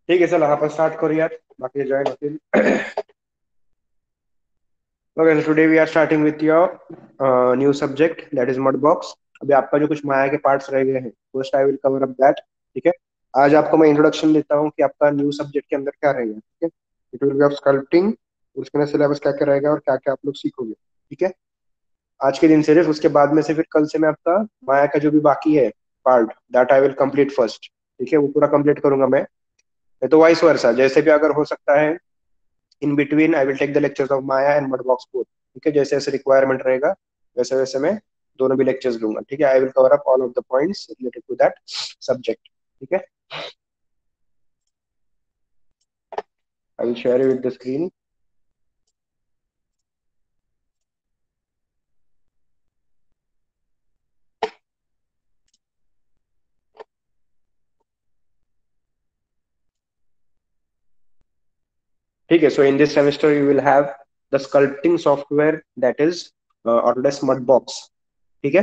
ठीक आहे, चला आपण स्टार्ट करूयात. बाकी जॉईन होतील. Okay, so today we are starting with your new subject, that is mud box. अभी आपका जो कुछ माया के पार्ट्स रह गए हैं, first I will cover up that. ठीक है. आज आपको मैं इंट्रोडक्शन देता हूँ कि आपका न्यू सब्जेक्ट के अंदर क्या रहेगा. ठीक है. It will B of sculpting. उसके अंदर सिलेबस क्या क्या रहेगा और क्या क्या आप लोग सीखोगे. ठीक है. आज के दिन सिर्फ, उसके बाद में से फिर कल से मैं आपका माया का जो भी बाकी है part, that I will complete first. ठीक है, वो पूरा कंप्लीट करूंगा मैं. तो वाइस वर्सा, जैसे भी अगर हो सकता है, in between I will take the lectures of Maya and Mudbox both. ठीक है, जैसे जैसे रिक्वायरमेंट रहेगा वैसे वैसे मैं दोनों भी लेक्चर्स लूंगा. ठीक है. I will cover up all of the points related to that subject. ठीक है. I will share with the screen. ठीक है. So in this semester you will have the sculpting software, that is Autodesk Mudbox. ठीक है.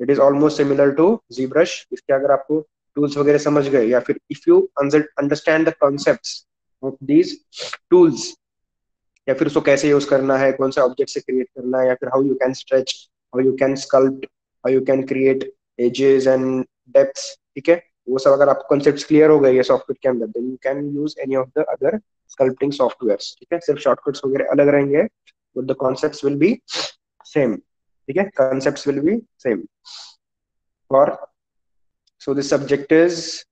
It is almost similar to ZBrush. इसके अगर आपको tools वगैरह समझ गए, या फिर if you understand the concepts of these tools, या फिर उसको कैसे यूज करना है, कौन सा ऑब्जेक्ट से क्रिएट करना है, या फिर how you can stretch, how you can sculpt, how you can create edges and depths. ठीक है. वो सब अगर आपको कॉन्सेप्ट्स क्लियर हो गए ये सॉफ्टवेयर के अंदर, then you can use any of the other sculpting softwares. ठीक है. सिर्फ शॉर्टकट्स वगैरह अलग रहेंगे, but the concepts will be same. ठीक है. Concepts will be same. और so this subject is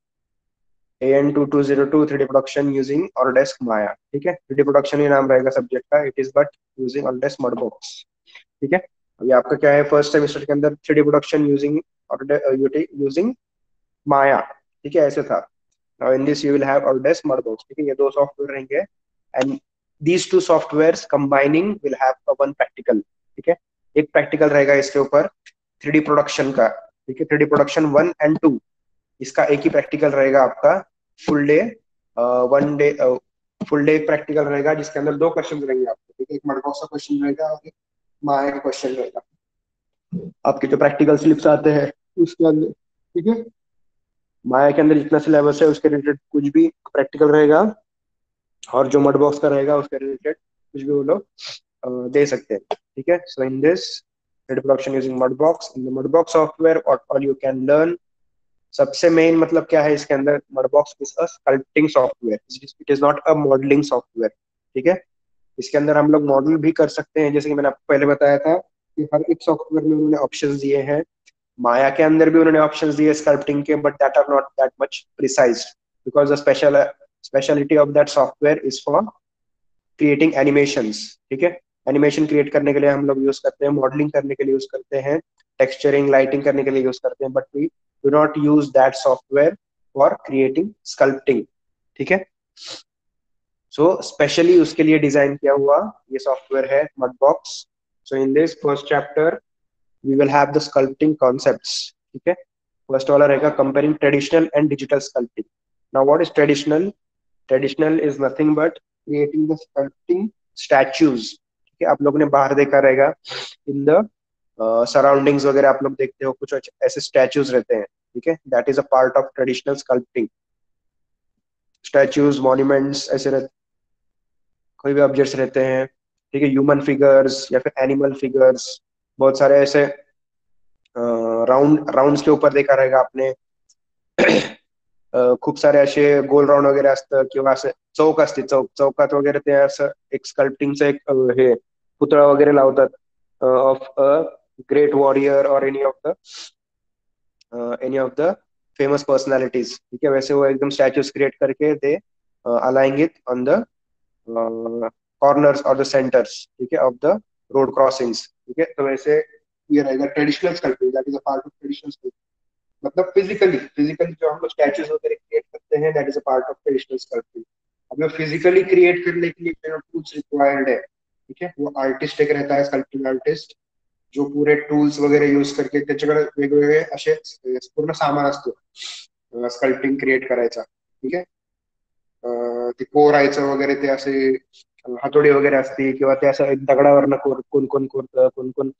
AN2202 3D production using Autodesk Maya. ठीक है. 3D प्रोडक्शन ही नाम रहेगा सब्जेक्ट का. It is but using Autodesk Mudbox. ठीक है. अभी आपका क्या है, फर्स्ट सेमेस्टर के अंदर 3D प्रोडक्शन यूजिंग यूजिंग माया. ठीक है, ऐसे था. Now in this you will have Autodesk Mudbox. ठीक है, ये दो सॉफ्टवेयर रहेंगे. And these two software combining will have one practical. ठीक है. एक प्रैक्टिकल रहेगा इसके ऊपर 3D प्रोडक्शन का. ठीक है. 3D प्रोडक्शन 1 and 2, इसका एक ही प्रैक्टिकल रहेगा आपका. Full day, 1 day, full day practical रहेगा जिसके अंदर दो क्वेश्चन रहेंगे आपको. ठीक है. एक मडबॉक्स का क्वेश्चन रहेगा और एक माया का क्वेश्चन रहेगा. आपके जो प्रैक्टिकल स्लिप्स आते हैं उसके अंदर. ठीक है. माया के अंदर जितना सिलेबस है उसके रिलेटेड कुछ भी प्रैक्टिकल रहेगा, और जो मडबॉक्स का रहेगा उसके रिलेटेड कुछ भी वो लोग दे सकते हैं. ठीक है. So in this production using Mudbox, in the Mudbox software all you can learn. सबसे मेन मतलब क्या है इसके अंदर, Mudbox is a sculpting software. It is not a modelling software. ठीक है. इसके अंदर हम लोग मॉडल भी कर सकते हैं, जैसे कि मैंने आपको पहले बताया था कि हर एक सॉफ्टवेयर में उन्होंने ऑप्शंस दिए हैं. माया के अंदर भी उन्होंने ऑप्शंस दिए स्कल्पटिंग के, but that are not that much precise, because the speciality of that software is for creating animations. ठीक है. एनिमेशन क्रिएट करने के लिए हम लोग यूज करते हैं, मॉडलिंग करने के लिए यूज करते हैं, टेक्सचरिंग लाइटिंग करने के लिए यूज करते हैं, but we do not use that software for creating sculpting. ठीक है. सो स्पेशली उसके लिए डिजाइन किया हुआ ये सॉफ्टवेयर है Mudbox. So in this first chapter we will have the sculpting concepts. ठीक है. फर्स्ट वाला रहेगा comparing traditional and digital sculpting. Now what is traditional? Traditional is nothing but creating the sculpting statues. ठीक है. आप लोगों ने बाहर देखा रहेगा इन द सराउंडिंग्स वगैरह, आप लोग देखते हो कुछ ऐसे स्टैच्यूज रहते हैं. ठीक है. That is a part of traditional sculpting. Statues, monuments ऐसे रहते, कोई भी ऑब्जेक्ट्स रहते हैं. ठीक है. ह्यूमन फिगर्स या फिर एनिमल फिगर्स, बहुत सारे ऐसे राउंड्स के ऊपर देखा रहेगा आपने. खूप सारे असे गोल राउंड वगैरे असतं, किंवा असं चौक असते, चौकात वगैरे ते असं एक स्कल्पटिंगचं एक हे पुतळा वगैरे लावतात ऑफ अ ग्रेट वॉरियर और any of the famous personalities. ठीक है. वैसे वो एकदम स्टैचूज क्रिएट करके दे अलाइंग इट ऑन द कॉर्नर्स और द सेंटर्स. ठीक है. Of the road crossings. ठीक है. तो वैसे ये रहेगा traditional sculpting, that is a part of traditional. मतलब फिजिकली फिजिकली जो हम लोग स्टैचूज वगैरह क्रिएट करते हैं, that is a part of traditional sculpting. अब फिजिकली क्रिएट करने के लिए टूल्स रिक्वायर्ड है. ठीक है. वो आर्टिस्ट एक रहता है, स्कल्पटिंग आर्टिस्ट, जो पूरे टूल्स वगैरे यूज करके त्याच्याकडे वेगवेगळे असे पूर्ण सामान असतो स्कल्पटिंग क्रिएट करायचा. ठीक आहे. ते कोरायचं वगैरे, ते असे हातोडी वगैरे असते, किंवा ते असं एक दगडावरनं कोण कोण कोरतं, कोण कोण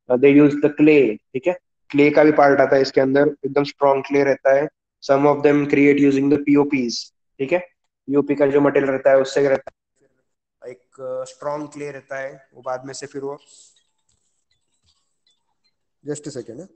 दे यूज द क्ले. ठीक है. क्ले का भी पार्ट आता है इसके अंदर, एकदम स्ट्रॉन्ग क्ले रहता है. Some of them create using the POPs. ठीक है. यूपी का जो मटेरियल रहता है उससे रहता है, एक स्ट्रॉन्ग क्ले रहता है, वो बाद में से फिर वो, जस्ट सेकेंड है।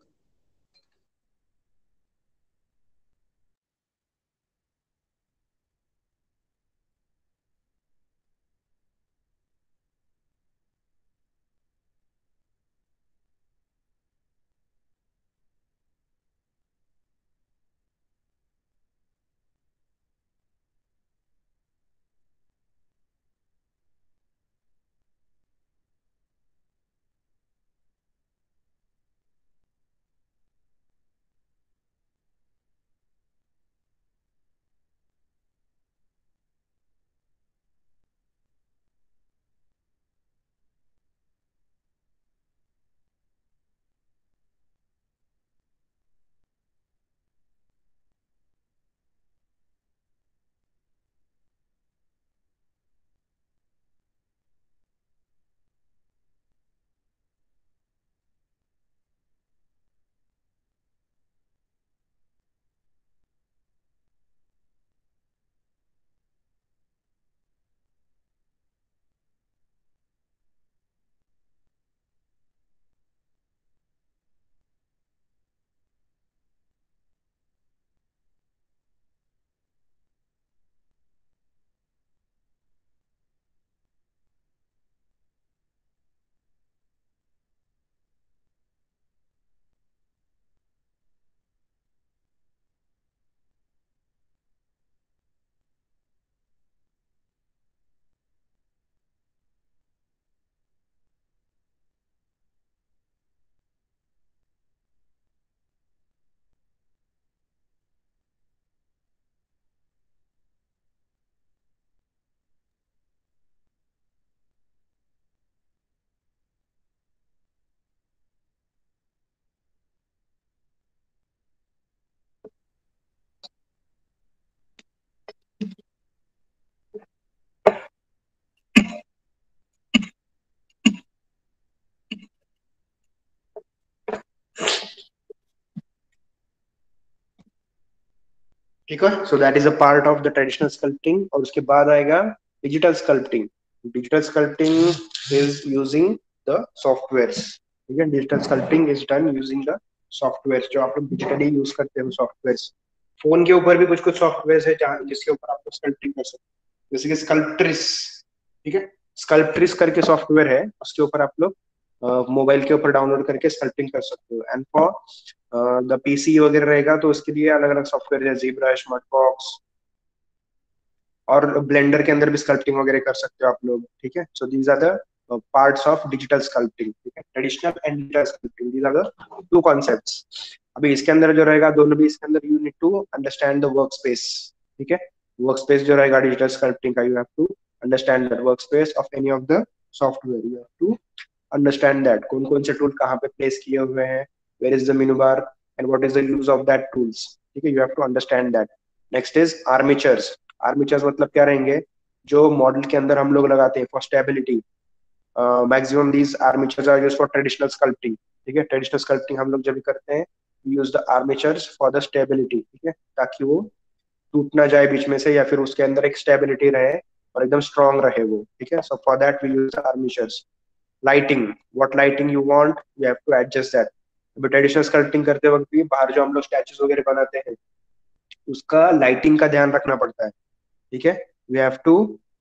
ठीक है, so that is a part of the traditional sculpting. और उसके बाद आएगा digital sculpting. Digital sculpting is using the softwares. ठीक है, digital sculpting is done using the software, जो आप लोग डिजिटली यूज करते हो सॉफ्टवेयर्स। फोन के ऊपर भी कुछ कुछ सॉफ्टवेयर है जहाँ जिसके ऊपर आप लोग स्कल्पटिंग कर सकते हो, जैसे कि स्कल्पट्रिस। ठीक है, स्कल्पट्रिस करके सॉफ्टवेयर है, उसके ऊपर आप लोग मोबाइल के ऊपर डाउनलोड करके स्कल्पटिंग कर सकते हो। एंड फॉर द पीसी वगैरह रहेगा तो उसके लिए अलग अलग सॉफ्टवेयर जैसे ZBrush, स्मार्टबॉक्स, और ब्लेंडर के अंदर भी स्कल्पटिंग वगैरह कर सकते हो आप लोग। ठीक है, so these are the parts of digital sculpting. ठीक है, traditional and digital sculpting, these are the two concepts. अभी इसके अंदर जो रहेगा दोनों भी, इसके अंदर you need to understand the work space. ठीक है, वर्क स्पेस जो रहेगा डिजिटल स्कल्पटिंग का, you have to understand that work space of any of the software. You have to understand that कौन कौन से टूल कहाँ पे प्लेस किए हुए हैं, where is the menu bar and what is the use of that tools. ठीक है, you have to understand that. Next is armatures. Armatures मतलब क्या रहेंगे, जो मॉडल के अंदर हम लोग लगाते हैं for stability. Maximum these armatures are used for traditional sculpting. ठीक है, ट्रेडिशनल स्कल्पटिंग हम लोग जब भी करते हैं, use the armatures for the stability. ठीक है, ताकि वो टूट ना जाए बीच में से, या फिर उसके अंदर एक स्टेबिलिटी रहे और एकदम स्ट्रांग रहे वो। ठीक है, so for that we use armatures. Lighting, what lighting you want, you have to adjust that. अभी ट्रेडिशनल स्कल्पटिंग करते वक्त भी बाहर जो हम लोग स्टैचूज वगैरह बनाते हैं, उसका लाइटिंग का ध्यान रखना पड़ता है। ठीक है, we have to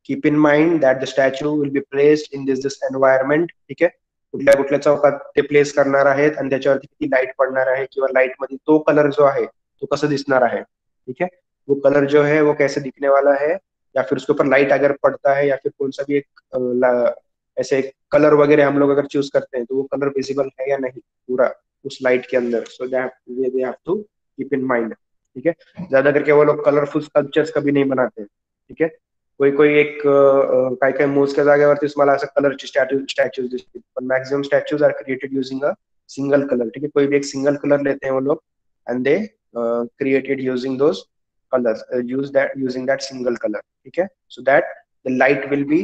keep in mind that the statue will be placed in this environment. ठीक आहे, कुठल्या कुठल्या चौकात ते प्लेस करणार आहेत आणि त्याच्यावरती किती लाईट पडणार आहे, किंवा लाईट मध्ये तो कलर जो आहे तो कसं दिसणार आहे. ठीक है, वो कलर जो है वो कैसे दिखने वाला है, या फिर उसके ऊपर लाइट अगर पड़ता है, या फिर कौन सा भी एक ऐसे कलर वगैरह हम लोग अगर चूज करते हैं तो वो कलर विजिबल है या नहीं पूरा उस लाइट के अंदर. So that they have to keep in mind. ठीक है, ज्यादा करके वो लोग कलरफुल स्कल्पचर्स कभी नहीं बनाते. ठीक है, कोई कोई एक काही काही मोजक्या जागेवरती मला असं कलरची स्टॅच्यूज दिसतील, पण maximum statues are created using a single colour. ठीक है, कोई भी एक सिंगल कलर लेते हैं वो लोग, and they created using those colors, using that single color. ठीक है, so that the light will be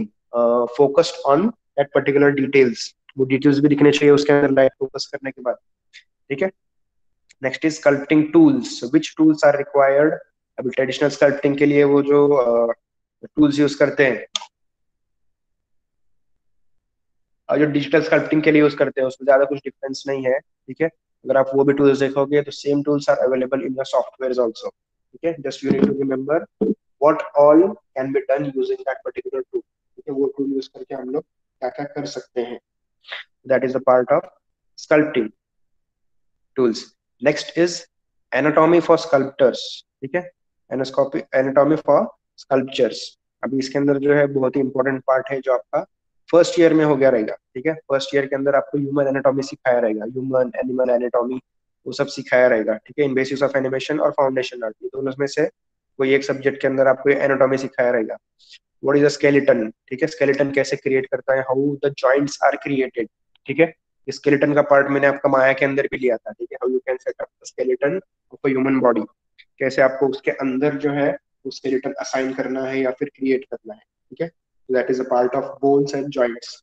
focused on that particular details. वो डिटेल्स भी दिखने चाहिए उसके अंदर लाइट फोकस करने के बाद. ठीक है, next is sculpting tools. Which tools are required. अभी ट्रेडिशनल स्कल्पटिंग के लिए वो जो टूल्स यूज करते हैं और जो डिजिटल स्कल्पटिंग के लिए यूज करते हैं उसमें ज्यादा कुछ डिफरेंस नहीं है, ठीक है। अगर आप वो भी टूल्स देखोगे तो same tools are available in your software also, ठीक है। Just you need to remember what all can be done using that particular tool, ठीक है। वो टूल यूज करके हम लोग क्या क्या कर सकते हैं, that is the part of sculpting tools. Next is anatomy for sculptors, ठीक है। एनास्कोपी एनाटॉमी फॉर स्कल्पचर्स। अभी इसके अंदर जो है बहुत ही इंपॉर्टेंट पार्ट है जो आपका फर्स्ट ईयर में हो गया रहेगा, ठीक है। फर्स्ट ईयर के अंदर आपको ह्यूमन एनाटॉमी सिखाया रहेगा, ह्यूमन एनिमल एनाटॉमी वो सब सिखाया रहेगा, ठीक है। इन बेसिस ऑफ एनिमेशन और फाउंडेशन आर्ट, ये दोनों में से कोई एक सब्जेक्ट के अंदर आपको एनाटॉमी सिखाया रहेगा। व्हाट इज अ स्केलेटन, ठीक है। स्केलेटन कैसे क्रिएट करता है, how the joints are created, ठीक है। स्केलेटन का पार्ट मैंने आपका माया के अंदर भी लिया था, ठीक है। How you can set up the skeleton of a human body, कैसे आपको उसके अंदर जो है वो स्केलेटन असाइन करना है या फिर क्रिएट करना है, ठीक है। That is a part of bones and joints.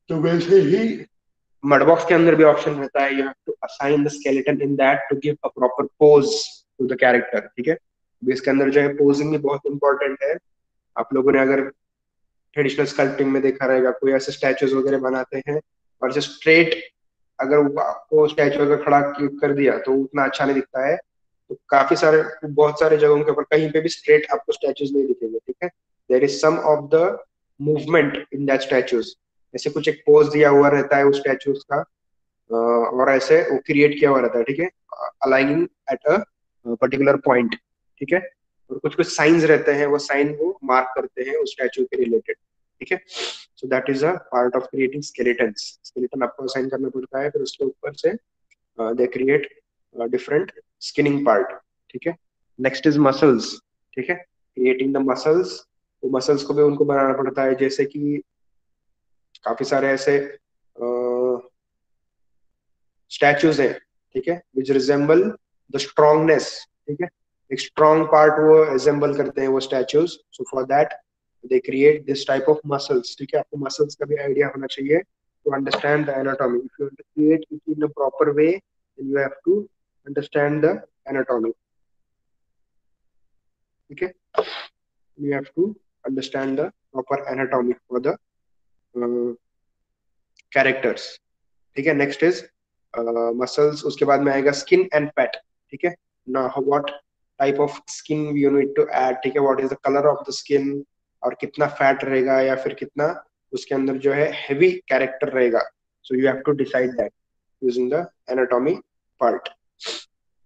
तो वैसे ही मडबॉक्स के अंदर भी ऑप्शन रहता है, you have to assign the skeleton in that to give a proper pose to the character, ठीक है। इसके अंदर जो है पोजिंग भी बहुत इंपॉर्टेंट है। आप लोगों ने अगर ट्रेडिशनल स्कल्पटिंग में देखा रहेगा, कोई ऐसे स्टैचूज वगैरह बनाते हैं और जो स्ट्रेट अगर आपको स्टैचू अगर खड़ा कर दिया तो उतना अच्छा नहीं दिखता है। तो काफी सारे बहुत सारे जगहों के ऊपर कहीं पे भी स्ट्रेट आपको स्टैचूज नहीं दिखेंगे, ठीक है। There is some of the movement in that statues, ऐसे कुछ एक पोज दिया हुआ रहता है उस स्टैचूज का, और ऐसे वो क्रिएट किया हुआ रहता है, ठीक है। Aligning at a particular point, ठीक है। और कुछ कुछ साइंस रहते हैं, वो साइन वो मार्क करते हैं उस स्टैचू के रिलेटेड, ठीक है। So that is a part of creating skeletons. Skeleton आपको असाइन करना पड़ता है, फिर उसके ऊपर से they create different skinning part, ठीक है। नेक्स्ट इज मसल्स, ठीक है। क्रिएटिंग द मसल्स, तो मसल्स को भी उनको बनाना पड़ता है, जैसे कि काफी सारे ऐसे स्टैचूज हैं, ठीक है, विच रिजेंबल द स्ट्रॉन्गनेस, ठीक है। एक स्ट्रॉन्ग पार्ट वो रिजेंबल करते हैं वो statues, so for that they create this type of muscles, ठीक है। आपको मसल्स का भी आइडिया होना चाहिए to understand the anatomy. If you create it in a proper way then you have to understand the anatomy, ठीक है। You have to understand the proper anatomy for the characters, ठीक है। Next is muscles, उसके बाद में आएगा skin and fat, ठीक है ना। What type of skin you need to add, ठीक है। What is the colour of the skin, और कितना फैट रहेगा या फिर कितना उसके अंदर जो है हेवी कैरेक्टर रहेगा, so you have to decide that using the anatomy part,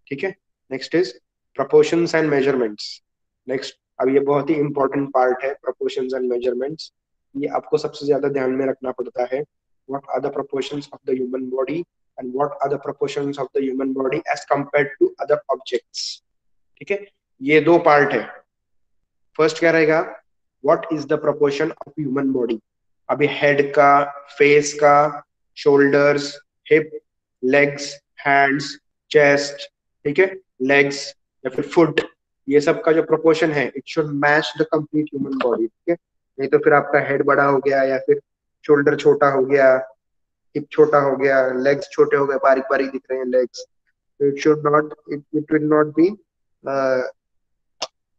ठीक है। Next is proportions and measurements. Next, अब ये बहुत ही इंपॉर्टेंट पार्ट है, प्रपोर्शंस एंड मेजरमेंट्स। ये आपको सबसे ज्यादा ध्यान में रखना पड़ता है। what are the proportions of the human body and what are the proportions of the human body as compared to other objects, ठीक है। ये दो पार्ट है। फर्स्ट क्या रहेगा, what is the proportion of human body. अभी head का, face का, shoulders, hip, legs, hands, chest, ठीक है, लेग्स या फिर फुट, ये सब का जो प्रोपोर्शन है it should match the complete human body, ठीक है। नहीं तो फिर आपका हेड बड़ा हो गया या फिर शोल्डर छोटा हो गया, हिप छोटा हो गया, लेग्स छोटे हो गए, बारीक बारीक दिख रहे हैं legs, it should not, it will not be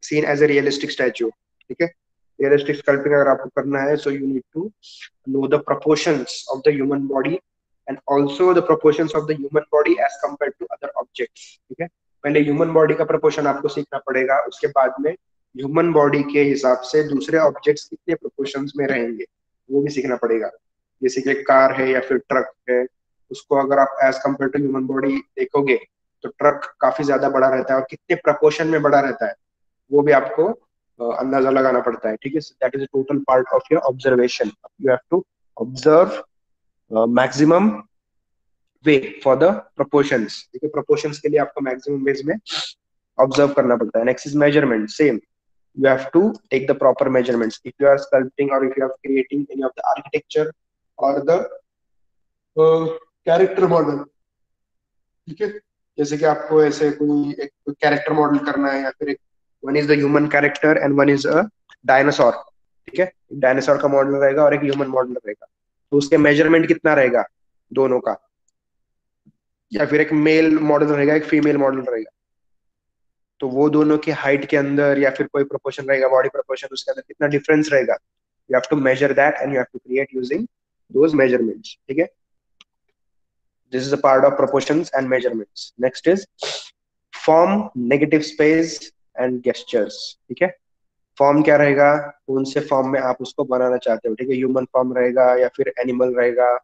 seen as a realistic statue, ठीक है। रियलिस्टिक स्कल्पिंग अगर आपको करना है so you need to know the proportions of the human body and also the proportions of the human body as compare to other objects, ठीक है। पहले human body का प्रोपोर्शन आपको सीखना पड़ेगा, उसके बाद में ह्यूमन बॉडी के हिसाब से दूसरे ऑब्जेक्ट्स कितने प्रोपोर्शंस में रहेंगे वो भी सीखना पड़ेगा। जैसे कि कार है या फिर ट्रक है, उसको अगर आप as compare to human body देखोगे तो ट्रक काफी ज्यादा बड़ा रहता है और कितने प्रपोर्शन में बड़ा रहता है वो भी आपको अंदाजा लगाना पड़ता है, ठीक है। That is total part of your observation. You have to observe maximum way for the proportions, ठीक है। प्रोपोर्शंस के लिए आपको मैक्सिमम वेज में ऑब्जर्व करना पड़ता है। Next is measurement, same, you have to take the proper measurements if you are sculpting or if you are creating any of the architecture or the character model, ठीक है। जैसे कि आपको ऐसे कोई एक कैरेक्टर मॉडल करना है या फिर एक, one is the human character and one is a dinosaur, ठीक है। डायनासोर का मॉडल रहेगा और एक ह्यूमन मॉडल रहेगा, तो उसके मेजरमेंट कितना रहेगा दोनों का, या फिर एक मेल मॉडल रहेगा एक फीमेल मॉडल रहेगा, तो वो दोनों की हाइट के अंदर या फिर कोई प्रोपोर्शन रहेगा, बॉडी प्रोपोर्शन, उसके अंदर कितना डिफरेंस रहेगा, you have to measure that and you have to create using those measurements. ठीक है, this is a part of proportions and measurements. Next is form, negative space and gestures. ठीक है, form क्या रहेगा, कौन से फॉर्म में आप उसको बनाना चाहते हो. ठीक है, ह्यूमन फॉर्म रहेगा या फिर एनिमल रहेगा,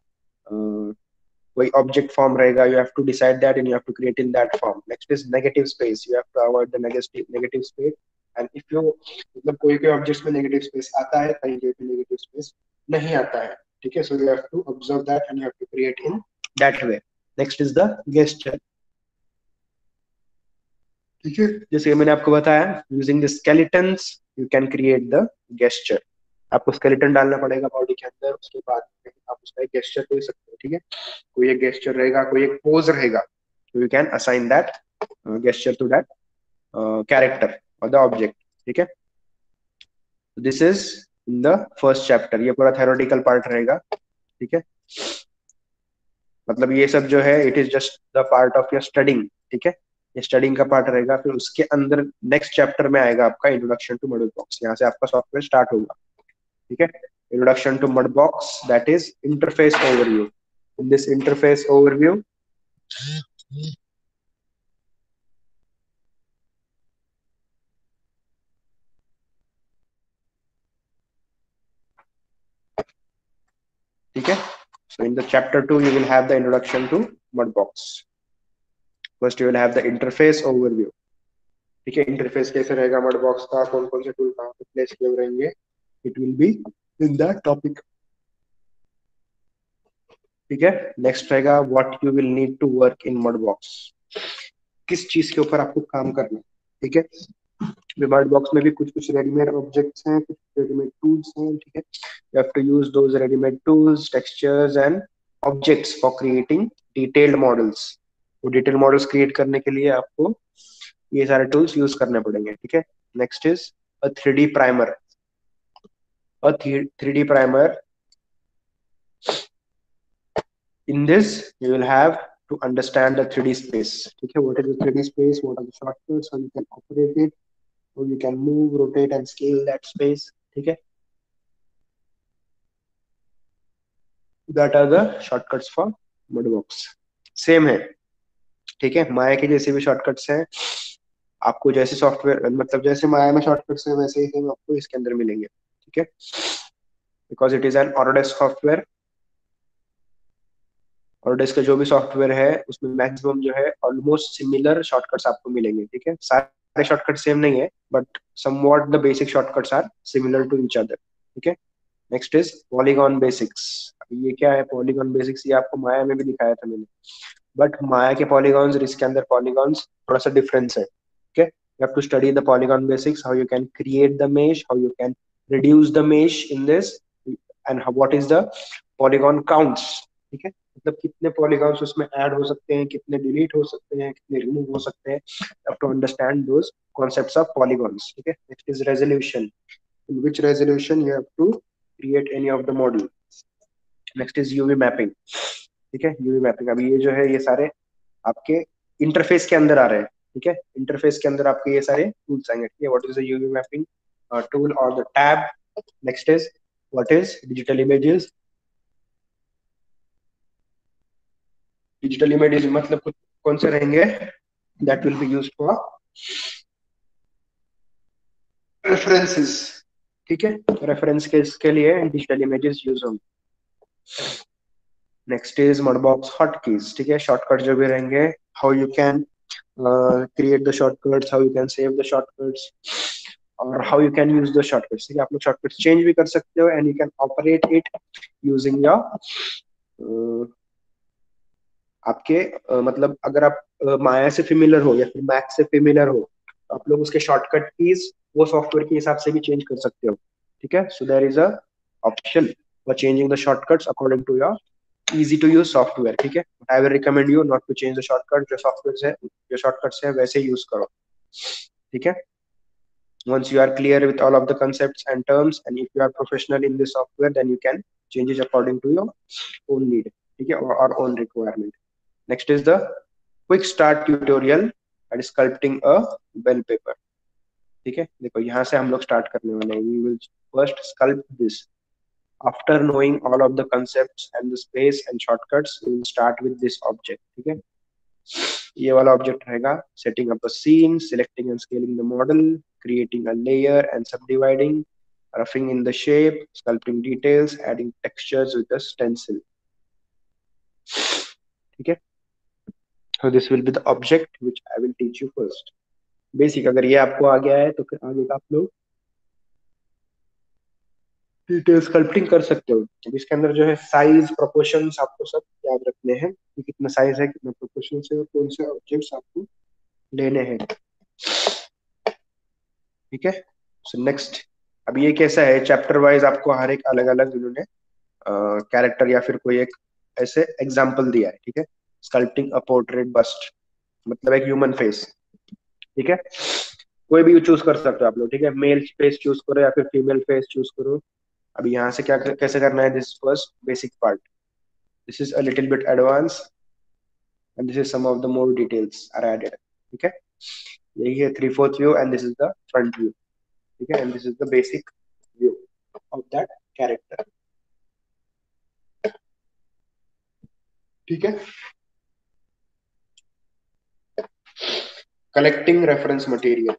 कोई ऑब्जेक्ट फॉर्म रहेगा. You have to decide that and you have to create in that form. Next is negative space. You have to avoid the negative space. And if you मतलब कोई कोई objects में negative space आता है, कहीं कहीं पे नेगेटिव स्पेस नहीं आता है. ठीक है, so you have to observe that and you have to create in that way. Next is the gesture. ठीक है, जैसे मैंने आपको बताया, using the skeletons you can create the gesture. आपको स्केलेटन डालना पड़ेगा बॉडी के अंदर, उसके बाद आप उसका एक गेस्चर दे सकते हो. ठीक है, कोई एक गेस्चर रहेगा, कोई एक पोज रहेगा, तो you can assign that gesture to that character और द ऑब्जेक्ट. ठीक है, this is in the first chapter. ये पूरा थ्योरेटिकल पार्ट रहेगा. ठीक है, मतलब ये सब जो है it is just the part of your studying. ठीक है, ये स्टडिंग का पार्ट रहेगा. फिर उसके अंदर नेक्स्ट चैप्टर में आएगा आपका इंट्रोडक्शन टू मॉडल बॉक्स. यहाँ से आपका सॉफ्टवेयर स्टार्ट होगा. ठीक है, introduction to Mudbox, that is interface overview. In this interface overview, okay, so in the chapter 2 you will have the introduction to Mudbox. First you will have the interface overview. ठीक है, interface कैसे रहेगा मडबॉक्स का, कौन कौन से tool कहाँ पे प्लेस किए रहेंगे, it will be in that topic. ठीक है, नेक्स्ट रहेगा what you will need to work in Mudbox. किस चीज के ऊपर आपको काम करना है. ठीक है, विमार्ट बॉक्स में भी कुछ कुछ रेडीमेड ऑब्जेक्ट्स हैं, कुछ रेडीमेड टूल्स हैं. ठीक है, you have to use those readymade tools, textures and objects for creating detailed models. वो डिटेल मॉडल्स क्रिएट करने के लिए आपको ये सारे टूल्स यूज करने पड़ेंगे. ठीक है, next is a 3D primer. A 3D primer, in this you will have to understand the 3D space. ठीक है, what is the 3D space, what are the shortcuts, how you can operate it, how you can move, rotate and scale that space. ठीक है, that are the shortcuts for Mudbox. Same है. ठीक है, माया के जैसे भी शॉर्टकट्स हैं, आपको जैसे सॉफ्टवेयर मतलब जैसे माया में शॉर्टकट्स है वैसे ही सेम आपको इसके अंदर मिलेंगे. ठीक है, because it is an Autodesk software. Autodesk का जो भी सॉफ्टवेयर है उसमें मैक्सिमम जो है ऑलमोस्ट सिमिलर शॉर्टकट्स आपको मिलेंगे. ठीक है, सारे शॉर्टकट सेम नहीं है but somewhat the basic shortcuts are similar to each other. ठीक है, नेक्स्ट इज पॉलीगॉन बेसिक्स. ये क्या है पॉलीगॉन बेसिक्स, ये आपको माया में भी दिखाया था मैंने, बट माया के पॉलीगॉन्स और इसके अंदर पॉलीगॉन्स थोड़ा सा डिफरेंस है. ठीक है, you have to study the polygon basics, how you can create the mesh, how you can reduce the mesh in this, and what is the polygon counts. ठीक है, मतलब कितने पॉलीगॉन्स उसमें ऐड हो सकते हैं, कितने डिलीट हो सकते हैं, कितने रिमूव हो सकते हैं. You have to understand those concepts of polygons. ठीक है, next is resolution. In which resolution you have to create any of the model. next is UV mapping. ठीक है, UV mapping. अभी ये जो है ये सारे आपके इंटरफेस के अंदर आ रहे हैं. ठीक है, इंटरफेस के अंदर आपके ये सारे टूल्स आएंगे. ठीक है, what is the UV mapping tool और the tab. Next is what is digital images. Digital images मतलब कौन से रहेंगे, that will be used for references. ठीक है, रेफरेंस के लिए डिजिटल इमेजेस यूज होंगे. Next is Mudbox hotkeys. ठीक है, शॉर्टकट जो भी रहेंगे, how you can create the shortcuts, how you can save the shortcuts, or how you can use the shortcuts. ठीक है, आप लोग shortcuts change भी कर सकते हो and you can operate it using your आपके मतलब अगर आप माया से फेमिलियर हो या फिर मैक से फेमिलियर हो तो आप लोग उसके शॉर्टकट कीज वो सॉफ्टवेयर के हिसाब से भी चेंज कर सकते हो. ठीक है, so there is a option for changing the shortcuts according to your easy to use software. ठीक है, I will recommend you not to change the shortcut. जो सॉफ्टवेयर है जो शॉर्टकट्स है वैसे यूज करो. ठीक है, once you are clear with all of the concepts and terms and if you are professional in this software then you can change it according to your own need. ठीक है, or own requirement. Next is the quick start tutorial and sculpting a bell pepper है, देखो यहाँ से हम लोग start करने वाले हैं। We will first sculpt this. After knowing all of the concepts and the space and shortcuts, we will start with this object. ठीक है, ये वाला ऑब्जेक्ट रहेगा। Setting up a scene, selecting and scaling the model, creating a layer and subdividing, roughing in the shape, sculpting details, adding textures with a stencil. ठीक है, so this will be the object which I will teach you first. Basic अगर ये आपको आ गया है तो फिर आगे का आप लोग डिटेल स्कल्पटिंग कर सकते हो। अब इसके अंदर जो है साइज, प्रोपोर्शंस आपको सब याद रखने हैं कि कितना साइज है, कितना प्रोपोर्शन है और कौन से ऑब्जेक्ट्स आपको लेने हैं। ठीक है, सो नेक्स्ट, अब ये कैसा है, चैप्टर वाइज आपको हर एक अलग अलग इन्होंने कैरेक्टर या फिर कोई एक ऐसे एग्जाम्पल दिया है। ठीक है, स्कल्पटिंग अ पोर्ट्रेट बस्ट, मतलब एक ह्यूमन फेस। ठीक है, कोई भी चूज कर सकते हो आप लोग। ठीक है, मेल फेस चूज करो या फिर फीमेल फेस चूज करो। अब यहाँ से क्या कैसे करना है, this first basic part, this is a little bit advance and this is some of the more details are added. ठीक है, यही है 3/4 view and this is the front view. ठीक है, and this is the basic view of that character. ठीक है, collecting reference material,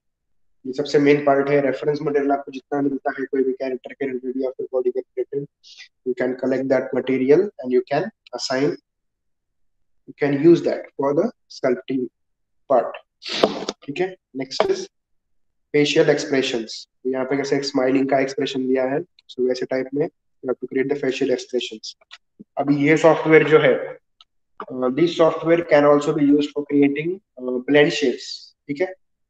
ये सबसे मेन पार्ट है। रेफरेंस मटेरियल आपको जितना मिलता है कोई भी कैरेक्टर के रिलेटेड या फिर बॉडी के related, you can collect that material and you can assign, you can use that for the sculpting part. ठीक है, नेक्स्ट इज फेशियल एक्सप्रेशंस। यहाँ पे कैसे एक स्माइलिंग का एक्सप्रेशन दिया है, सो वैसे टाइप में you have to create the facial expressions. अभी ये सॉफ्टवेयर जो है, this software can also be used for creating blend shapes. ठीक है,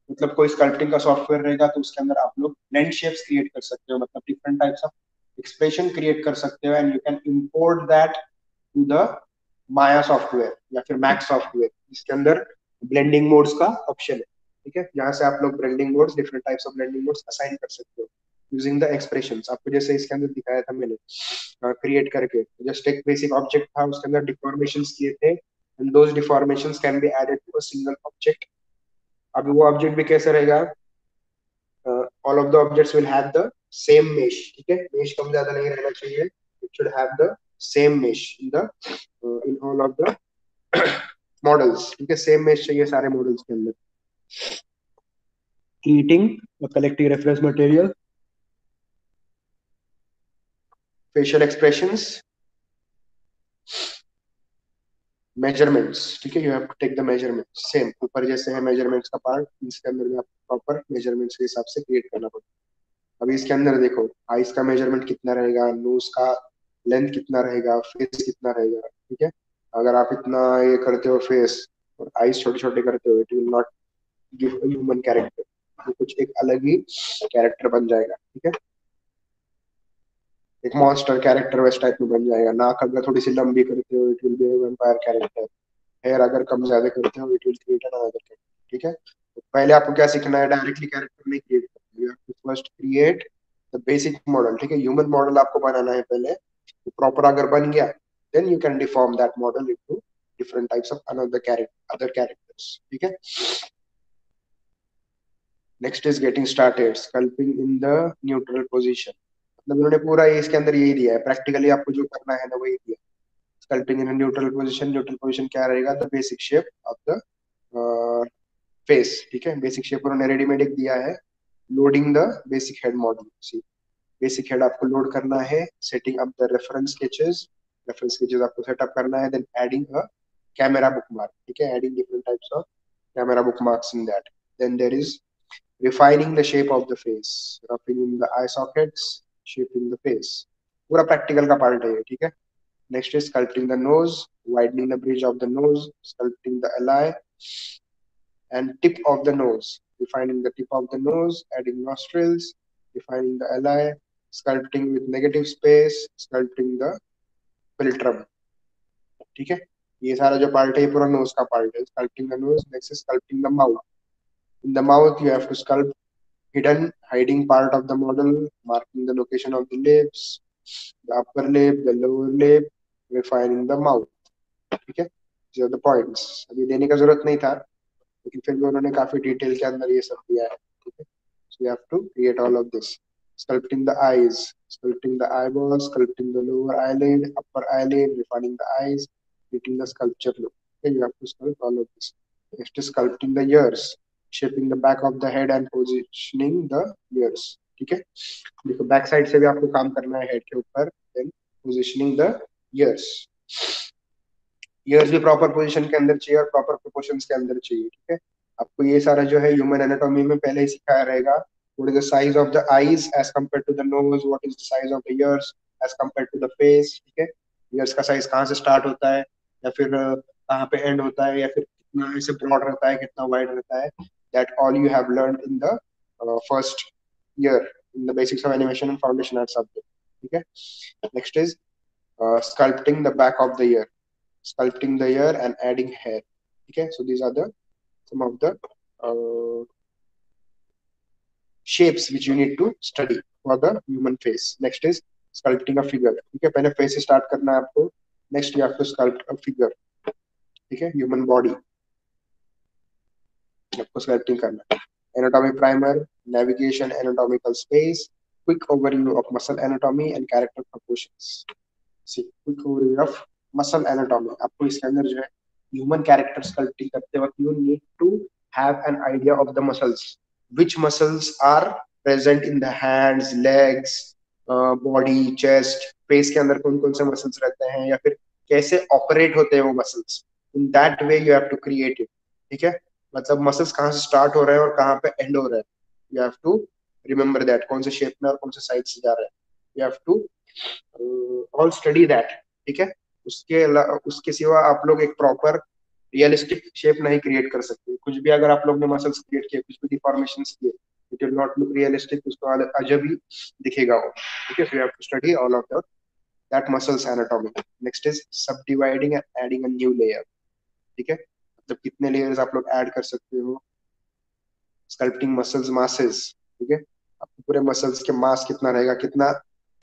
मतलब कोई स्कल्पटिंग का सॉफ्टवेयर रहेगा तो उसके अंदर आप लोग ब्लेंड शेप्स क्रिएट कर सकते हो, मतलब different types of expression create कर सकते हो and you can import that to the Maya software या फिर मैक्स सॉफ्टवेयर। इसके अंदर ब्लेंडिंग मोड्स का ऑप्शन है। ठीक है, यहाँ से आप लोग blending modes, different types of blending modes assign कर सकते हो यूजिंग द एक्सप्रेशंस। आपको जैसे इसके अंदर दिखाया था मैंने क्रिएट करके, जस्ट एक बेसिक ऑब्जेक्ट था, उसके अंदर डिफॉर्मेशंस किए थे and those deformations can be added to a single object. अभी वो ऑब्जेक्ट भी कैसे रहेगा, all of the objects will have the same mesh. ठीक है, मेश कम ज्यादा नहीं रहना चाहिए, it should have the same mesh in the in all of the models. ठीक है, सेम मेश चाहिए सारे मॉडल्स के अंदर। Creating collecting reference material, facial expressions, measurements. ठीक है, you have to take the measurement same, ऊपर जैसे है मेजरमेंट्स का पार्ट, इसके अंदर भी आपको प्रॉपर मेजरमेंट्स के हिसाब से क्रिएट करना पड़ेगा। अभी इसके अंदर देखो, आईज का मेजरमेंट कितना रहेगा, नोज का लेंथ कितना रहेगा, फेस कितना रहेगा। ठीक है, अगर आप इतना ये करते हो फेस और आईज छोटे छोटे करते हो, it will not give a human character, तो कुछ एक अलग ही कैरेक्टर बन जाएगा। ठीक है, एक मॉन्स्टर कैरेक्टर वैसे टाइप में बन जाएगा। नाक अगर थोड़ी सी लंबी करते हो, it will be vampire character. Hair अगर कम ज्यादा करते हो, it will create another character. ठीक है, तो पहले आपको क्या सीखना है, डायरेक्टली कैरेक्टर नहीं क्रिएट करना, you have to first create the basic model. ठीक है, ह्यूमन मॉडल आपको बनाना है पहले, तो प्रॉपर अगर बन गया then you can deform that model into different types of another character, other characters. ठीक है, next is getting started, sculpting in the neutral position. मतलब उन्होंने पूरा ये इसके अंदर यही दिया है, प्रैक्टिकली आपको जो करना है ना वही दिया। Sculpting in neutral position, neutral position क्या रहेगा, the basic shape of the face. ठीक है, बेसिक शेप उन्होंने रेडीमेड एक दिया है। Loading the basic head model, see basic head आपको लोड करना है। Setting up the reference sketches आपको सेटअप करना है। Then adding a camera bookmark. ठीक है, adding different types of camera bookmarks in that. Then there is refining the shape of the face, roughing in the eye sockets, shaping the face। पूरा practical का part है ये। ठीक है, next is sculpting the nose, widening the bridge of the nose, sculpting the eye and tip of the nose, defining the tip of the nose, adding nostrils, defining the eye, sculpting with negative space, sculpting the philtrum। ठीक है, ये सारा जो part है ये पूरा knows का part है, sculpting the nose। next is sculpting the mouth। in the mouth you have to sculpt hidden hiding part of the model, marking the location of the lips, the upper lip, the lower lip, refining the mouth। ठीक है, these are the points, अभी देने का जरूरत नहीं था, लेकिन फिर भी उन्होंने काफी डिटेल के अंदर ये सब दिया है, ठीक है। So you have to create all of this, sculpting the eyes, sculpting the eyeballs, sculpting the lower eyelid, upper eyelid, refining the eyes, creating the sculpture look. Okay, you have to sculpt all of this. Next is sculpting the ears, shaping the back of the head and positioning the ears. ठीक है, देखो back side से भी आपको काम करना है head के ऊपर, then positioning the ears. Ears भी प्रॉपर पोजीशन के अंदर चाहिए और प्रॉपर प्रोपोर्शंस के अंदर चाहिए, ठीक है। आपको ये सारा जो है ह्यूमन एनाटॉमी में पहले ही सिखाया रहेगा। What is the size of the eyes as compare to the nose, what is the size of the ears as compare to the face, ठीक है। ईयर्स का साइज कहाँ से स्टार्ट होता है या फिर कहाँ पे एंड होता है, या फिर कितना ऐसे ब्रॉड रहता है, कितना वाइड रहता है, that all you have learned in the first year in the basics of animation and foundation art subject, ठीक है। Next is sculpting the back of the ear, sculpting the ear and adding hair, okay. So these are the some of the uh, shapes which you need to study for the human face. Next is sculpting a figure, ठीक है। पहले face से start करना है आपको, next you have to sculpt a figure, ठीक है, human body आपको sculpting करना है। Anatomy primer, navigation, anatomical space, quick overview of muscle anatomy and character proportions. See, quick overview of muscle anatomy, आपको इसके अंदर जो है ह्यूमन कैरेक्टर स्कल्पटिंग करते वक्त you need to have an idea of the muscles, which muscles are present in the hands, legs, body, chest, face के अंदर कौन कौन से मसल्स रहते हैं, या फिर कैसे ऑपरेट होते हैं वो muscles. In that way you have to create it, ठीक है। मतलब मसल्स कहाँ से स्टार्ट हो रहे हैं और कहाँ पे एंड हो रहे हैं, you have to remember that, कौन से शेप में और कौन से साइड से जा रहे हैं, you have to all study that, ठीक है। उसके सिवा आप लोग एक प्रॉपर रियलिस्टिक शेप नहीं क्रिएट कर सकते। कुछ भी अगर आप लोग ने मसल्स क्रिएट किए, कुछ भी डिफॉर्मेशंस किए, it will not look realistic, उसको अजब ही दिखेगा वो, ठीक है। So you have to study all of that muscles anatomy. Next is subdividing and adding a new layer, ठीक है। मतलब कितने लेयर्स आप लोग ऐड कर सकते हो। स्कल्पटिंग मसल्स मासेस, ठीक है, आपको पूरे मसल्स के मास कितना रहेगा, कितना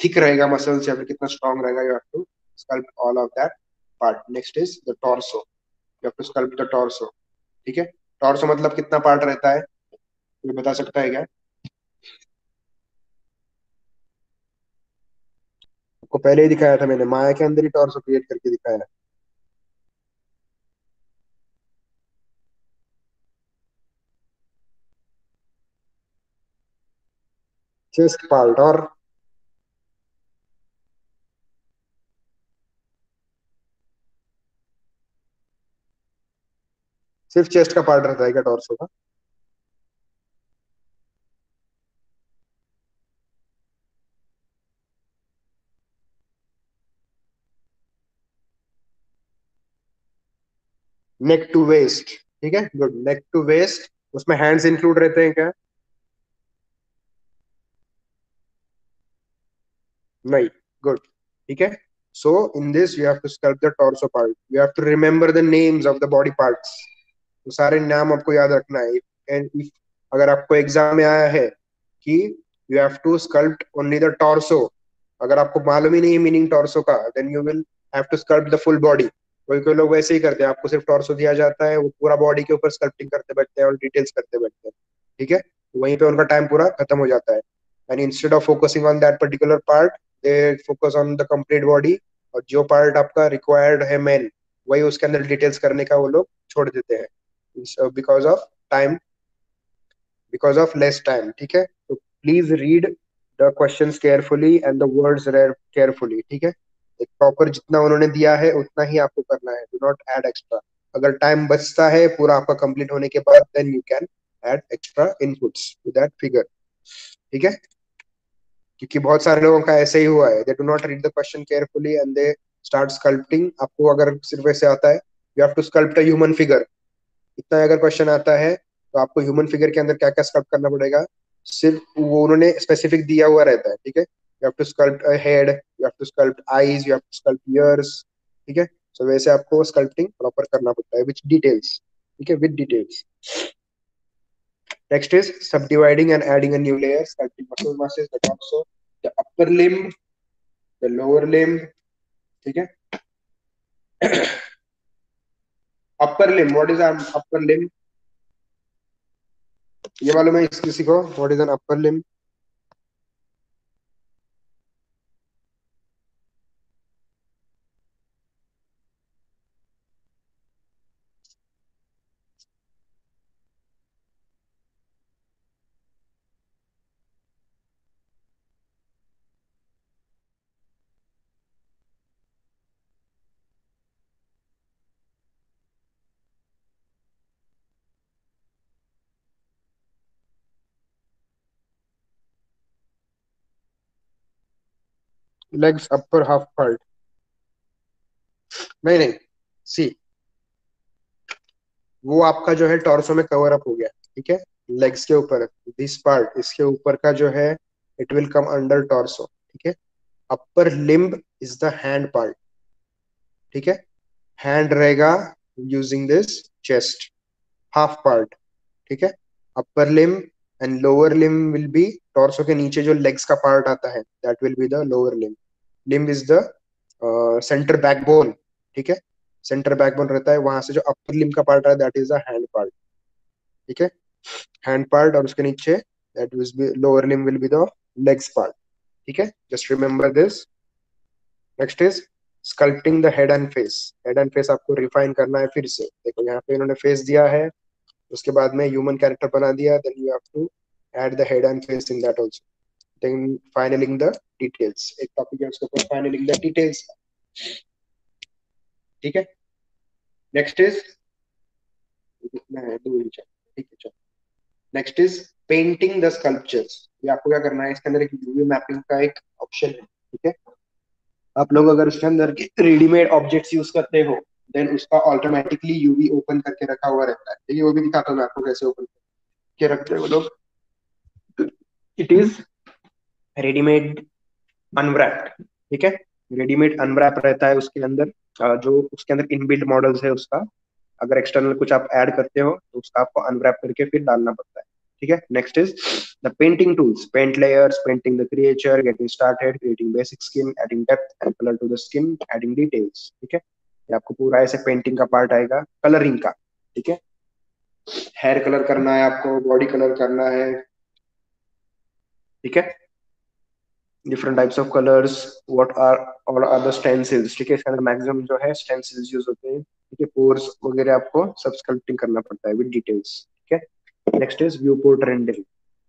थिक रहेगा मसल्स, या फिर कितना स्ट्रॉन्ग रहेगा, you have to sculpt all of that part. Next is the torso. You have to sculpt the torso. ठीक है। टॉर्सो मतलब कितना पार्ट रहता है, ये बता सकता है क्या? आपको पहले ही दिखाया था मैंने, माया के अंदर ही टॉर्सो क्रिएट करके दिखाया है। चेस्ट पार्ट और सिर्फ चेस्ट का पार्ट रहता है क्या टॉर्सो का? नेक टू वेस्ट, ठीक है, गुड। नेक टू वेस्ट, उसमें हैंड्स इंक्लूड रहते हैं क्या? नहीं, गुड, ठीक है। So in this you have to sculpt the torso part, you have to remember the names of the body parts, तो सारे नाम आपको याद रखना है। एंड इफ अगर आपको एग्जाम में आया है कि you have to sculpt only the torso, अगर आपको मालूम ही नहीं है मीनिंग टॉर्सो का, then you will have to sculpt the full body. कोई कोई लोग वैसे ही करते हैं, आपको सिर्फ टॉर्सो दिया जाता है, वो पूरा बॉडी के ऊपर स्कल्पटिंग करते बैठते हैं और डिटेल्स करते बैठते हैं, ठीक है। वहीं पे उनका टाइम पूरा खत्म हो जाता है। And instead of focusing on that particular part, they focus on the complete body, और जो पार्ट आपका रिक्वायर्ड है मेन, वही उसके अंदर डिटेल्स करने का वो लोग छोड़ देते हैं because of time, because of less time, ठीक है। तो please read the questions carefully and the words carefully, ठीक है। एक प्रॉपर जितना उन्होंने दिया है उतना ही आपको करना है, डू नॉट ऐड एक्स्ट्रा। अगर टाइम बचता है पूरा आपका कंप्लीट होने के बाद, then you can add extra inputs to that figure, ठीक है। क्योंकि बहुत सारे लोगों का ऐसे ही हुआ है, they do not read the question carefully and they start sculpting. आपको अगर सिर्फ ऐसे आता है, you have to sculpt a human figure, इतना अगर क्वेश्चन आता है तो आपको ह्यूमन फिगर के अंदर क्या क्या स्कल्प्ट करना पड़ेगा, सिर्फ वो उन्होंने स्पेसिफिक दिया हुआ रहता है, ठीक है। You have to sculpt a head, you have to sculpt eyes, you have to sculpt ears, ठीक है। सो वैसे आपको स्कल्पटिंग प्रॉपर करना पड़ता है विच डिटेल्स, ठीक है, with details. Next is subdividing and adding a new layer, sculpting muscle masses, the torso, the upper limb, the lower limb, ठीक है। upper limb, what is our upper limb? ये मालूम है इस किसी को, what is an upper limb? Legs upper half part. नहीं नहीं, सी, वो आपका जो है टॉर्सो में कवर अप हो गया, ठीक है। लेग्स के ऊपर दिस पार्ट, इसके ऊपर का जो है it will come under torso, ठीक है। Upper limb is the hand part, ठीक है। हैंड रहेगा using this chest, half part, ठीक है। Upper limb and lower limb will be, torso के नीचे जो लेग्स का पार्ट आता है that will be the lower limb. Limb is the centre backbone, ठीक है। सेंटर बैकबोन रहता है, वहां से जो अपर लिम्ब का पार्ट है that is the hand part, ठीक है। हैंड पार्ट और उसके नीचे that will be lower limb will be the legs part, ठीक है। Just remember this. Next is sculpting the head and face. Head and face आपको refine करना है फिर से। देखो यहाँ पे इन्होंने फेस दिया है, उसके बाद में ह्यूमन कैरेक्टर बना दिया, then you have to add the head and face in that also, then finaling the details. एक टॉपिक है उसके ऊपर फाइनलिंग द डिटेल्स, ठीक है। नेक्स्ट इज, कितना है, 2 इंच, ठीक है चलो। Next is painting the sculptures. ये आपको क्या करना है, इसके अंदर एक यूवी मैपिंग का एक ऑप्शन है, ठीक है। आप लोग अगर उसके अंदर रेडीमेड ऑब्जेक्ट्स यूज करते हो देन उसका ऑटोमेटिकली यूवी ओपन करके रखा हुआ रहता है, ठीक है। वो भी दिखाता हूँ मैं आपको कैसे ओपन करके रखते हैं वो लोग। इट इज रेडीमेड अनव्रैप्ड, ठीक है। रेडीमेड अनव्रैप रहता है उसके अंदर, जो उसके अंदर इनबिल्ट मॉडल्स है उसका। अगर एक्सटर्नल कुछ आप ऐड करते हो तो उसका आपको अनव्रैप करके फिर डालना पड़ता है, ठीक है। Next is the painting tools, paint layers, painting the creature, getting started, creating basic skin, adding depth and colour to the skin, adding details, ठीक है। ये आपको पूरा ऐसे पेंटिंग का पार्ट आएगा, कलरिंग का, ठीक है। हेयर कलर करना है आपको, बॉडी कलर करना है, ठीक है। Different types of colours, what are और आर द स्टेंसिल्स, ठीक है। इसके अंदर मैक्सिमम जो है स्टेंसिल्स यूज होते हैं, ठीक है। पोर्स वगैरह आपको सब स्कल्पटिंग करना पड़ता है विद डिटेल्स, ठीक है। Next is view port rendering.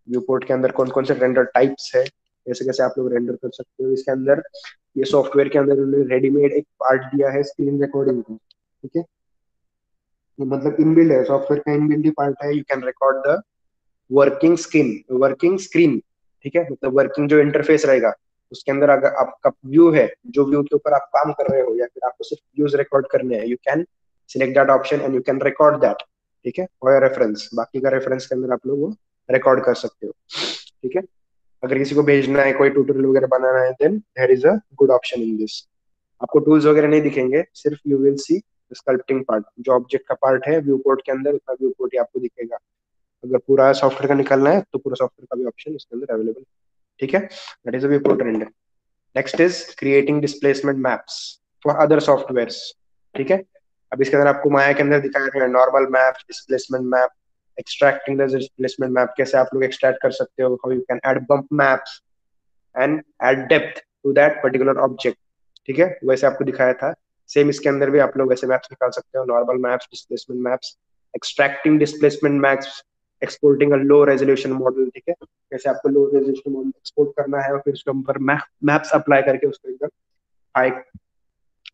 View port के अंदर कौन कौन से रेंडर टाइप्स है, कैसे कैसे आप लोग रेंडर कर सकते हो इसके अंदर। ये सॉफ्टवेयर के अंदर उन्होंने रेडीमेड एक पार्ट दिया है स्क्रीन रिकॉर्डिंग का, ठीक है। ये मतलब इनबिल्ड है, सॉफ्टवेयर का इनबिल्ड ही पार्ट है। You can record the working screen, ठीक है। मतलब वर्किंग जो इंटरफेस रहेगा उसके अंदर अगर आपका व्यू है, जो व्यू के ऊपर आप काम कर रहे हो या फिर आपको सिर्फ व्यूज रिकॉर्ड करने हैं, you can select that option and you can record that, ठीक है। फॉर रेफरेंस, बाकी का रेफरेंस के अंदर आप लोग वो रिकॉर्ड कर सकते हो, ठीक है। अगर किसी को भेजना है, कोई ट्यूटोरियल वगैरह बनाना है, then there is a good option in this. आपको टूल्स वगैरह नहीं दिखेंगे, सिर्फ you will see sculpting part, जो ऑब्जेक्ट का पार्ट है व्यू पोर्ट के अंदर उतना व्यू पोर्ट ही आपको दिखेगा। अगर पूरा सॉफ्टवेयर का निकालना है तो पूरा सॉफ्टवेयर का भी ऑप्शन इसके अंदर अवेलेबल है, ठीक है। That is a view port trend. Next is creating displacement maps for other softwares, ठीक है। अब इसके अंदर आपको माया के अंदर दिखाया गया normal map, displacement map, extracting the displacement map, कैसे आप लोग एक्सट्रैक्ट कर सकते हो, how you can add bump maps and add depth to that particular object, ठीक है। वैसे आपको दिखाया था, सेम इसके अंदर भी आप लोग वैसे मैप्स निकाल सकते हो, normal maps, displacement maps, extracting displacement maps, exporting a low resolution model, ठीक है। कैसे आपको लो रेजोल्यूशन मॉडल एक्सपोर्ट करना है और फिर उसके ऊपर मैप्स अप्लाई करके उसको एकदम हाई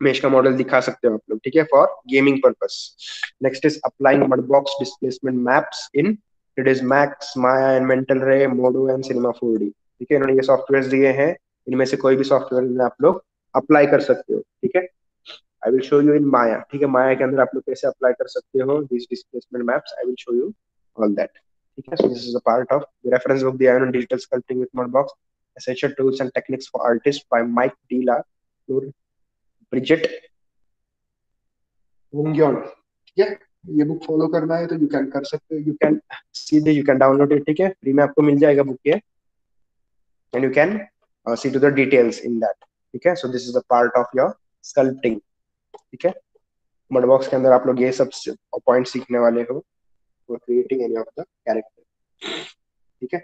मेश का मॉडल दिखा सकते हो आप लोग, ठीक है, for gaming purpose. Next is applying Mudbox displacement maps in it is Max, Maya and Mental Ray, Modo and cinema 4D, ठीक है। इन्होंने ये सॉफ्टवेयर दिए हैं, इनमें से कोई भी सॉफ्टवेयर में आप लोग अप्लाई कर सकते हो, ठीक है। I will show you in Maya, ठीक है। माया के अंदर आप लोग कैसे अप्लाई कर सकते हो this displacement maps, I will show you all that, ठीक है। So this is a part of reference book दिया है उन्होंने, digital sculpting with Mudbox, essential tools and techniques for artist by Mike de la, Bridgette Mongeon, ठीक है। ये book follow करना है तो यू कैन कर सकते हो, यू कैन सीधे यू कैन डाउनलोड इट, ठीक है। फ्री में आपको मिल जाएगा बुक ये, and you can see to the details in that, ठीक है। So this is a part of your sculpting, ठीक है। मडबॉक्स के अंदर आप लोग ये सब पॉइंट सीखने वाले हो for creating any of the character. ठीक है,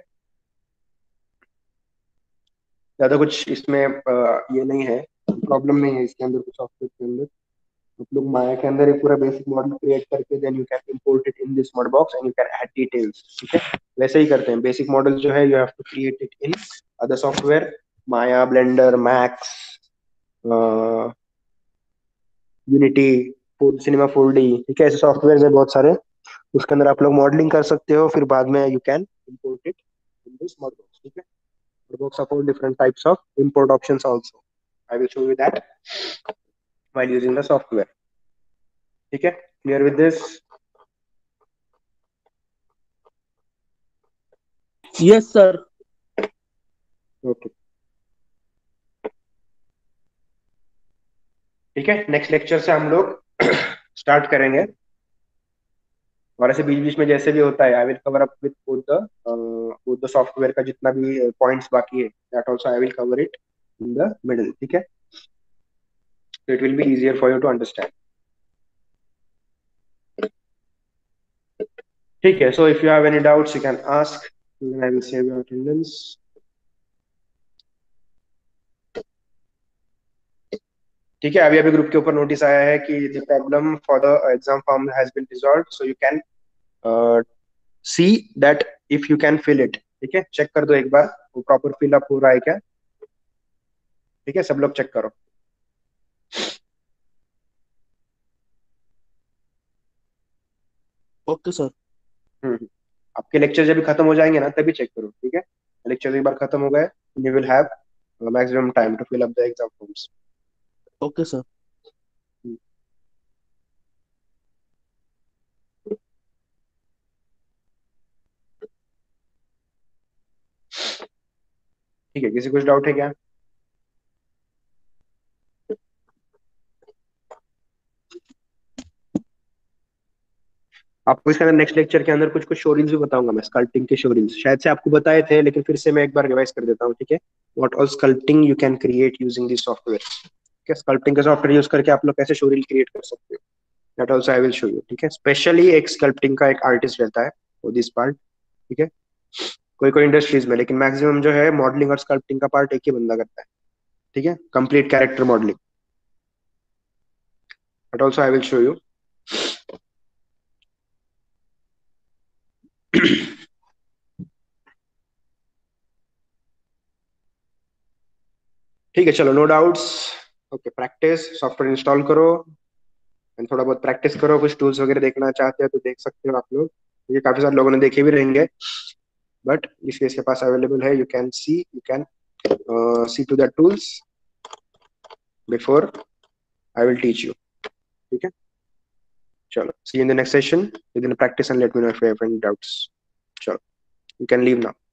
ज्यादा कुछ इसमें ये नहीं है, प्रॉब्लम नहीं है इसके अंदर कुछ सॉफ्टवेयर के अंदर। आप लोग माया के अंदर एक पूरा बेसिक मॉडल क्रिएट करके then you can import it in this Mudbox and you can add details. ठीक है, वैसे ही करते हैं, बेसिक मॉडल जो है you have to create it in other software, Maya, Blender, Max, Unity, four cinema 4D। ठीक है, ऐसे सॉफ्टवेयर है बहुत सारे, उसके अंदर आप लोग मॉडलिंग कर सकते हो, फिर बाद में you can import it in this mod box. ठीक है, mod box support different types of import options also, I will show you that while using the software। ठीक है, clear with this? Yes sir. Okay, ठीक है, next lecture से हम लोग start करेंगे। और ऐसे बीच बीच में जैसे भी होता है, I will cover up with both the software का जितना भी पॉइंट्स बाकी है, that also I will cover it in the middle. ठीक है, so it will be easier for you to understand। ठीक है, so if you have any doubts you can ask, then I will save your attendance। ठीक है, अभी अभी group के ऊपर नोटिस आया है कि the problem for the exam form has been resolved, so you can see that if you can fill it. ठीक है, चेक कर दो एक बार वो प्रॉपर फिल अप हो रहा है क्या। ठीक है, सब लोग चेक करो। Okay sir. हम्म, आपके लेक्चर जब भी खत्म हो जाएंगे ना तभी चेक करो। ठीक है, लेक्चर एक बार खत्म हो गए, you will have maximum time to fill up the exam forms. Okay sir. ठीक है, किसी कुछ डाउट है क्या? आपको इसके अंदर नेक्स्ट लेक्चर के अंदर कुछ कुछ शोरील्स भी बताऊंगा मैं, स्कल्पटिंग के शोरील्स शायद से आपको बताए थे, लेकिन फिर से मैं एक बार रिवाइज कर देता हूँ। ठीक है, what all sculpting you can create using this software. ठीक है, स्कल्पटिंग का सॉफ्टवेयर यूज करके आप लोग कैसे शोरील क्रिएट कर सकते हो, that also I will show you. ठीक है, स्पेशली एक स्कल्पटिंग का एक आर्टिस्ट रहता है फॉर दिस पार्ट। ठीक है, कोई कोई इंडस्ट्रीज में, लेकिन मैक्सिमम जो है मॉडलिंग और स्कल्पटिंग का पार्ट एक ही बंदा करता है। ठीक है, complete character modelling, that also I will show you. ठीक है, चलो, no doubts. Okay, practice, software install करो एंड थोड़ा बहुत प्रैक्टिस करो। कुछ टूल्स वगैरह देखना चाहते हो तो देख सकते हो आप लोग, ये काफी सारे लोगों ने देखे भी रहेंगे, बट इसके इसके पास अवेलेबल है, you can see to the tools before I will teach you. ठीक है, चलो, see in the next session, you can practice and let me know if you have any doubts. चलो, यू कैन लीव नाउ।